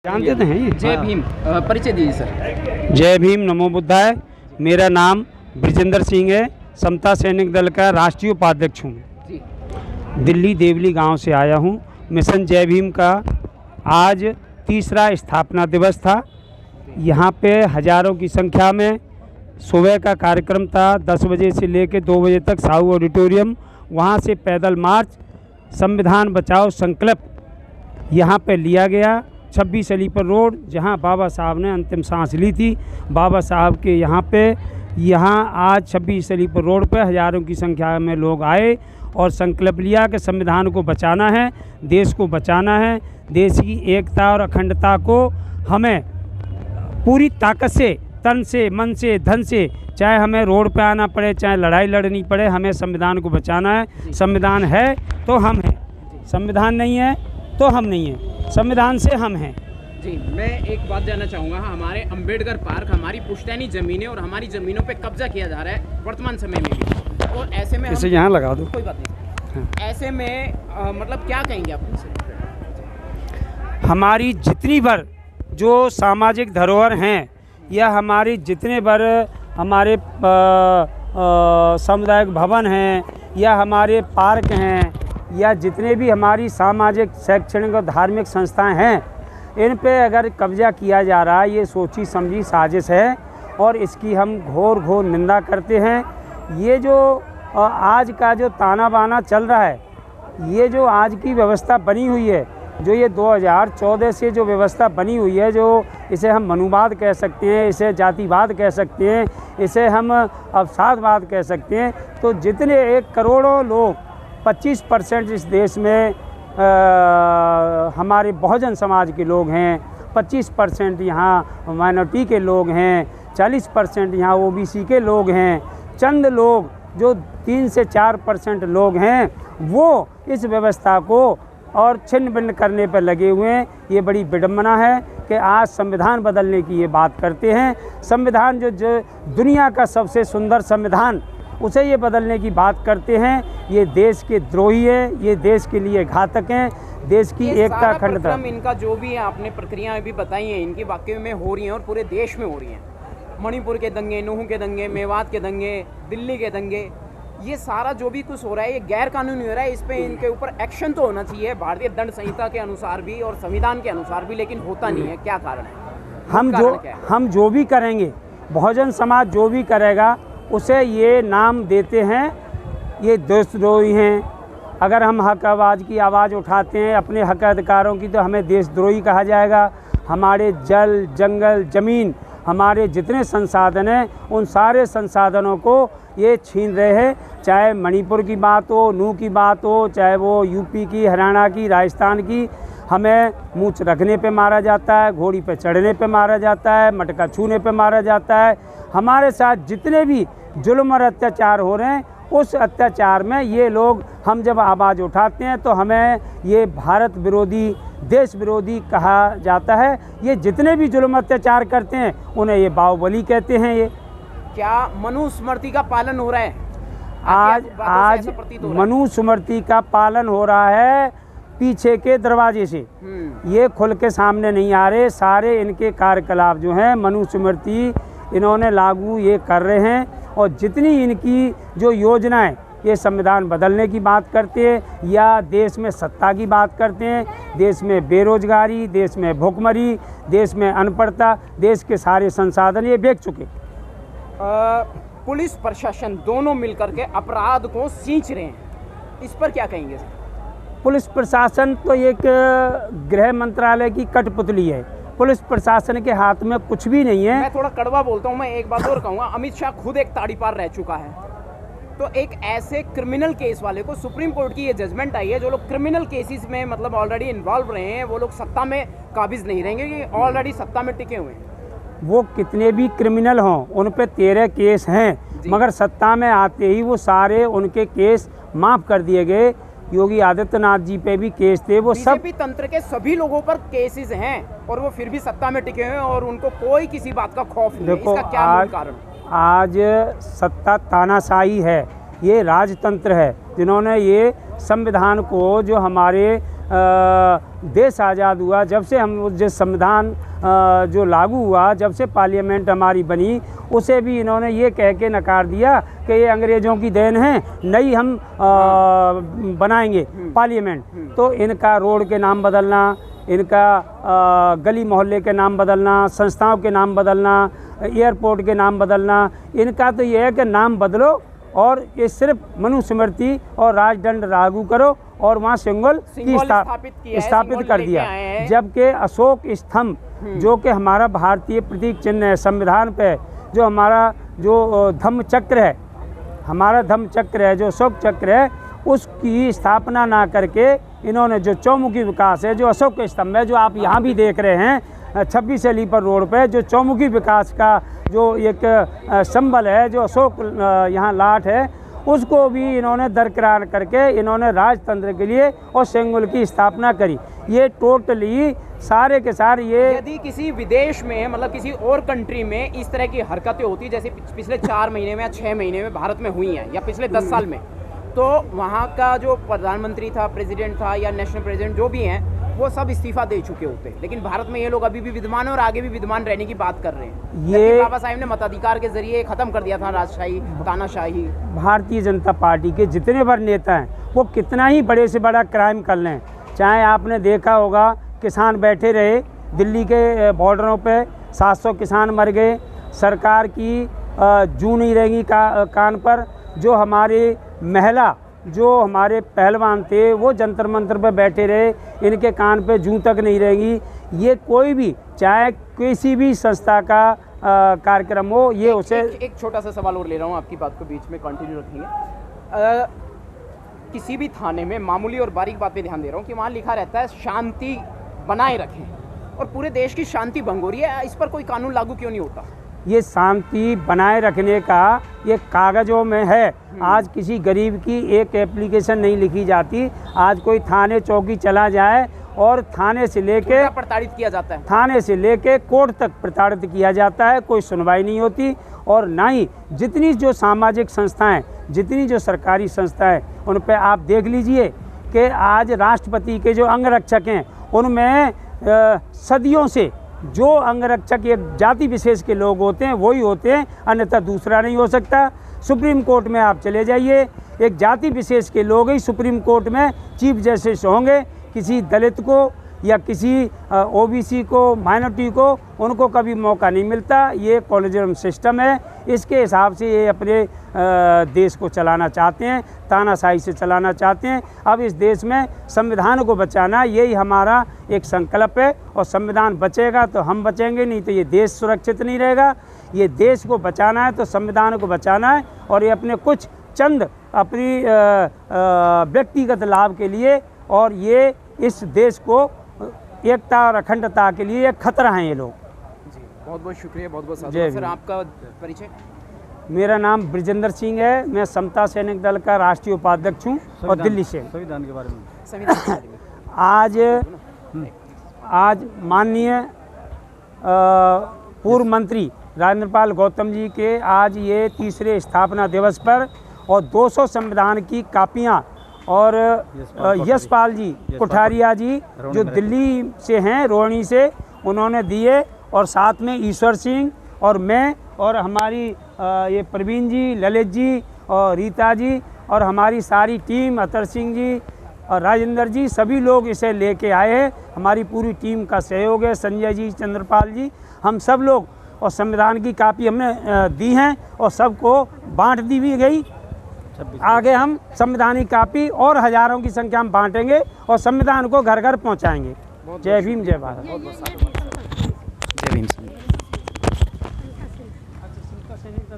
जानते तो हैं ये। जय भीम, परिचय दीजिए सर। जय भीम, नमो बुद्धाय। मेरा नाम ब्रिजेंद्र सिंह है, समता सैनिक दल का राष्ट्रीय उपाध्यक्ष हूँ। जी। दिल्ली देवली गांव से आया हूँ। मिशन जय भीम का आज तीसरा स्थापना दिवस था। यहाँ पे हज़ारों की संख्या में सुबह का कार्यक्रम था। 10 बजे से लेकर 2 बजे तक साहू ऑडिटोरियम, वहाँ से पैदल मार्च, संविधान बचाओ संकल्प यहाँ पे लिया गया। 26 अलीपुर रोड, जहाँ बाबा साहब ने अंतिम सांस ली थी, बाबा साहब के यहाँ आज 26 अलीपुर रोड पर हज़ारों की संख्या में लोग आए और संकल्प लिया कि संविधान को बचाना है, देश को बचाना है, देश की एकता और अखंडता को हमें पूरी ताकत से, तन से, मन से, धन से, चाहे हमें रोड पे आना पड़े, चाहे लड़ाई लड़नी पड़े, हमें संविधान को बचाना है। संविधान है तो हम हैं, संविधान नहीं है तो हम नहीं हैं, संविधान से हम हैं। जी, मैं एक बात जानना चाहूँगा। हमारे अंबेडकर पार्क, हमारी पुश्तैनी ज़मीनें और हमारी ज़मीनों पे कब्जा किया जा रहा है वर्तमान समय में भी, और ऐसे में इसे यहाँ लगा दो। कोई बात नहीं। हाँ। ऐसे में मतलब क्या कहेंगे आप इनसे? हमारी जितनी बार जो सामाजिक धरोहर हैं या हमारी जितने बार हमारे सामुदायिक भवन हैं या हमारे पार्क हैं या जितने भी हमारी सामाजिक, शैक्षणिक और धार्मिक संस्थाएं हैं, इन पे अगर कब्जा किया जा रहा है, ये सोची समझी साजिश है और इसकी हम घोर निंदा करते हैं। ये जो आज का जो ताना बाना चल रहा है, ये जो आज की व्यवस्था बनी हुई है, जो ये 2014 से जो व्यवस्था बनी हुई है, जो इसे हम मनुवाद कह सकते हैं, इसे जातिवाद कह सकते हैं, इसे हम अवसादवाद कह सकते हैं। तो जितने 1 करोड़ों लोग, 25% इस देश में हमारे बहुजन समाज के लोग हैं, 25% यहाँ माइनॉरिटी के लोग हैं, 40% यहाँ ओबीसी के लोग हैं, चंद लोग जो 3 से 4% लोग हैं, वो इस व्यवस्था को और छिन्न भिन्न करने पर लगे हुए हैं। ये बड़ी विडम्बना है कि आज संविधान बदलने की ये बात करते हैं। संविधान जो दुनिया का सबसे सुंदर संविधान, उसे ये बदलने की बात करते हैं। ये देश के द्रोही है, ये देश के लिए घातक हैं, देश की एकता अखंडता। इनका जो भी आपने प्रक्रियाएं भी बताई हैं, इनकी वाकई में हो रही हैं और पूरे देश में हो रही हैं। मणिपुर के दंगे, नूह के दंगे, मेवात के दंगे, दिल्ली के दंगे, ये सारा जो भी कुछ हो रहा है ये गैर कानूनी हो रहा है। इस पे इनके ऊपर एक्शन तो होना चाहिए भारतीय दंड संहिता के अनुसार भी और संविधान के अनुसार भी, लेकिन होता नहीं है। क्या कारण है? हम जो भी करेंगे, बहुजन समाज जो भी करेगा, उसे ये नाम देते हैं, ये देशद्रोही हैं। अगर हम हक आवाज़ की आवाज़ उठाते हैं अपने हक अधिकारों की, तो हमें देशद्रोही कहा जाएगा। हमारे जल, जंगल, ज़मीन, हमारे जितने संसाधन हैं, उन सारे संसाधनों को ये छीन रहे हैं। चाहे मणिपुर की बात हो, नूह की बात हो, चाहे वो यूपी की, हरियाणा की, राजस्थान की, हमें मूंछ रखने पे मारा जाता है, घोड़ी पे चढ़ने पे मारा जाता है, मटका छूने पे मारा जाता है। हमारे साथ जितने भी जुल्म और अत्याचार हो रहे हैं, उस अत्याचार में ये लोग, हम जब आवाज़ उठाते हैं तो हमें ये भारत विरोधी, देश विरोधी कहा जाता है। ये जितने भी जुल्म अत्याचार करते हैं, उन्हें ये बाहुबली कहते हैं। ये क्या मनुस्मृति का पालन हो रहा है? आज मनुस्मृति का पालन हो रहा है पीछे के दरवाजे से। ये खुल के सामने नहीं आ रहे। सारे इनके कार्यकलाप जो हैं, मनुस्मृति इन्होंने लागू ये कर रहे हैं, और जितनी इनकी जो योजनाएं, ये संविधान बदलने की बात करते हैं या देश में सत्ता की बात करते हैं, देश में बेरोजगारी, देश में भुखमरी, देश में अनपढ़ता, देश के सारे संसाधन ये बेच चुके। पुलिस प्रशासन दोनों मिलकर के अपराध को सींच रहे हैं, इस पर क्या कहेंगे? पुलिस प्रशासन तो एक गृह मंत्रालय की कठपुतली है। पुलिस प्रशासन के हाथ में कुछ भी नहीं है। मैं थोड़ा कड़वा बोलता हूँ, मैं एक बात और कहूँगा। अमित शाह खुद एक ताड़ी पार रह चुका है, तो एक ऐसे क्रिमिनल केस वाले को, सुप्रीम कोर्ट की ये जजमेंट आई है, जो लोग क्रिमिनल केसेस में मतलब ऑलरेडी इन्वॉल्व रहे हैं, वो लोग सत्ता में काबिज नहीं रहेंगे, ये ऑलरेडी सत्ता में टिके हुए हैं। वो कितने भी क्रिमिनल हों, उन पे 13 केस हैं, मगर सत्ता में आते ही वो सारे उनके केस माफ़ कर दिए गए। योगी आदित्यनाथ जी पे भी केस थे, वो सब बीजेपी तंत्र के सभी लोगों पर केसेस हैं और वो फिर भी सत्ता में टिके हुए हैं और उनको कोई किसी बात का खौफ नहीं है। इसका क्या मूल कारण? आज सत्ता तानाशाही है, ये राजतंत्र है, जिन्होंने ये संविधान को, जो हमारे देश आज़ाद हुआ, जब से हम जिस संविधान जो लागू हुआ, जब से पार्लियामेंट हमारी बनी, उसे भी इन्होंने ये कह के नकार दिया कि ये अंग्रेज़ों की देन है, नई हम बनाएंगे पार्लियामेंट। तो इनका रोड के नाम बदलना, इनका गली मोहल्ले के नाम बदलना, संस्थाओं के नाम बदलना, एयरपोर्ट के नाम बदलना, इनका तो ये है कि नाम बदलो और ये सिर्फ मनुस्मृति और राजदंड लागू करो और वहाँ सिंगल की स्थापित कर दिया। जबकि अशोक स्तंभ जो कि हमारा भारतीय प्रतीक चिन्ह है संविधान पे, जो हमारा जो धम्म चक्र है, हमारा धम्म चक्र है, जो अशोक चक्र है, उसकी स्थापना ना करके इन्होंने जो चौमुखी विकास है, जो अशोक स्तंभ है, जो आप यहाँ भी देख रहे हैं 26 अलीपुर रोड पे, जो चौमुखी विकास का जो एक संबल है, जो अशोक यहाँ लाट है, उसको भी इन्होंने दरकिरार करके इन्होंने राजतंत्र के लिए और सिंगल की स्थापना करी। ये टोटली सारे के सारे ये, यदि किसी विदेश में मतलब किसी और कंट्री में इस तरह की हरकतें होती जैसे पिछले 4 महीने में या 6 महीने में भारत में हुई हैं या पिछले 10 साल में, तो वहाँ का जो प्रधानमंत्री था, प्रेसिडेंट था या नेशनल प्रेसिडेंट जो भी हैं, वो सब इस्तीफा दे चुके होते। लेकिन भारत में ये लोग अभी भी विद्यमान है और आगे भी विद्यमान रहने की बात कर रहे हैं। ये बाबा साहेब ने मताधिकार के जरिए खत्म कर दिया था राजशाही, तानाशाही। भारतीय जनता पार्टी के जितने बार नेता हैं वो कितना ही बड़े से बड़ा क्राइम कर लें, चाहे आपने देखा होगा किसान बैठे रहे दिल्ली के बॉर्डरों पे, 700 किसान मर गए, सरकार की जू नहीं रहेगी कान पर, जो हमारी महिला जो हमारे पहलवान थे वो जंतर मंतर पर बैठे रहे, इनके कान पे जूं तक नहीं रहेगी। ये कोई भी चाहे किसी भी संस्था का कार्यक्रम हो, ये उसे एक छोटा सा सवाल और ले रहा हूँ, आपकी बात को बीच में कंटिन्यू रखेंगे। किसी भी थाने में मामूली और बारीक बात पे ध्यान दे रहा हूँ कि वहाँ लिखा रहता है शांति बनाए रखें, और पूरे देश की शांति भंग हो रही है, इस पर कोई कानून लागू क्यों नहीं होता? ये शांति बनाए रखने का ये कागज़ों में है। आज किसी गरीब की एक एप्लीकेशन नहीं लिखी जाती। आज कोई थाने चौकी चला जाए और थाने से लेके प्रताड़ित किया जाता है, थाने से लेके कोर्ट तक प्रताड़ित किया जाता है, कोई सुनवाई नहीं होती। और ना ही जितनी जो सामाजिक संस्थाएं, जितनी जो सरकारी संस्थाएं, उन पे आप देख लीजिए कि आज राष्ट्रपति के जो अंगरक्षक हैं उनमें सदियों से जो अंगरक्षक एक जाति विशेष के लोग होते हैं वही होते हैं, अन्यथा दूसरा नहीं हो सकता। सुप्रीम कोर्ट में आप चले जाइए, एक जाति विशेष के लोग ही सुप्रीम कोर्ट में चीफ जस्टिस होंगे। किसी दलित को या किसी ओबीसी को, माइनॉरिटी को, उनको कभी मौका नहीं मिलता। ये कॉलेजियम सिस्टम है, इसके हिसाब से ये अपने देश को चलाना चाहते हैं, तानाशाही से चलाना चाहते हैं। अब इस देश में संविधान को बचाना यही हमारा एक संकल्प है, और संविधान बचेगा तो हम बचेंगे, नहीं तो ये देश सुरक्षित नहीं रहेगा। ये देश को बचाना है तो संविधान को बचाना है, और ये अपने कुछ चंद अपनी व्यक्तिगत लाभ के लिए, और ये इस देश को एकता और अखंडता के लिए खतरा है ये लोग। जी, बहुत बहुत शुक्रिया, बहुत बहुत साधुवाद। सर, आपका परिचय? मेरा नाम ब्रिजेंद्र सिंह है, मैं समता सैनिक दल का राष्ट्रीय उपाध्यक्ष हूँ और दिल्ली से। संविधान के बारे में आज माननीय पूर्व मंत्री राजेंद्र पाल गौतम जी के आज ये तीसरे स्थापना दिवस पर और 200 संविधान की कापियाँ और यशपाल जी कोठारिया जी जो दिल्ली से हैं, रोहिणी से, उन्होंने दिए, और साथ में ईश्वर सिंह और मैं और हमारी ये प्रवीण जी, ललित जी और रीता जी और हमारी सारी टीम, अतर सिंह जी और राजेंद्र जी, सभी लोग इसे लेके आए हैं। हमारी पूरी टीम का सहयोग है, संजय जी, चंद्रपाल जी, हम सब लोग, और संविधान की कापी हमने दी हैं और सबको बांट दी भी गई। आगे हम संविधानिक कापी और हजारों की संख्या में बांटेंगे और संविधान को घर घर पहुंचाएंगे। जय भीम, जय भारत। जय भीम।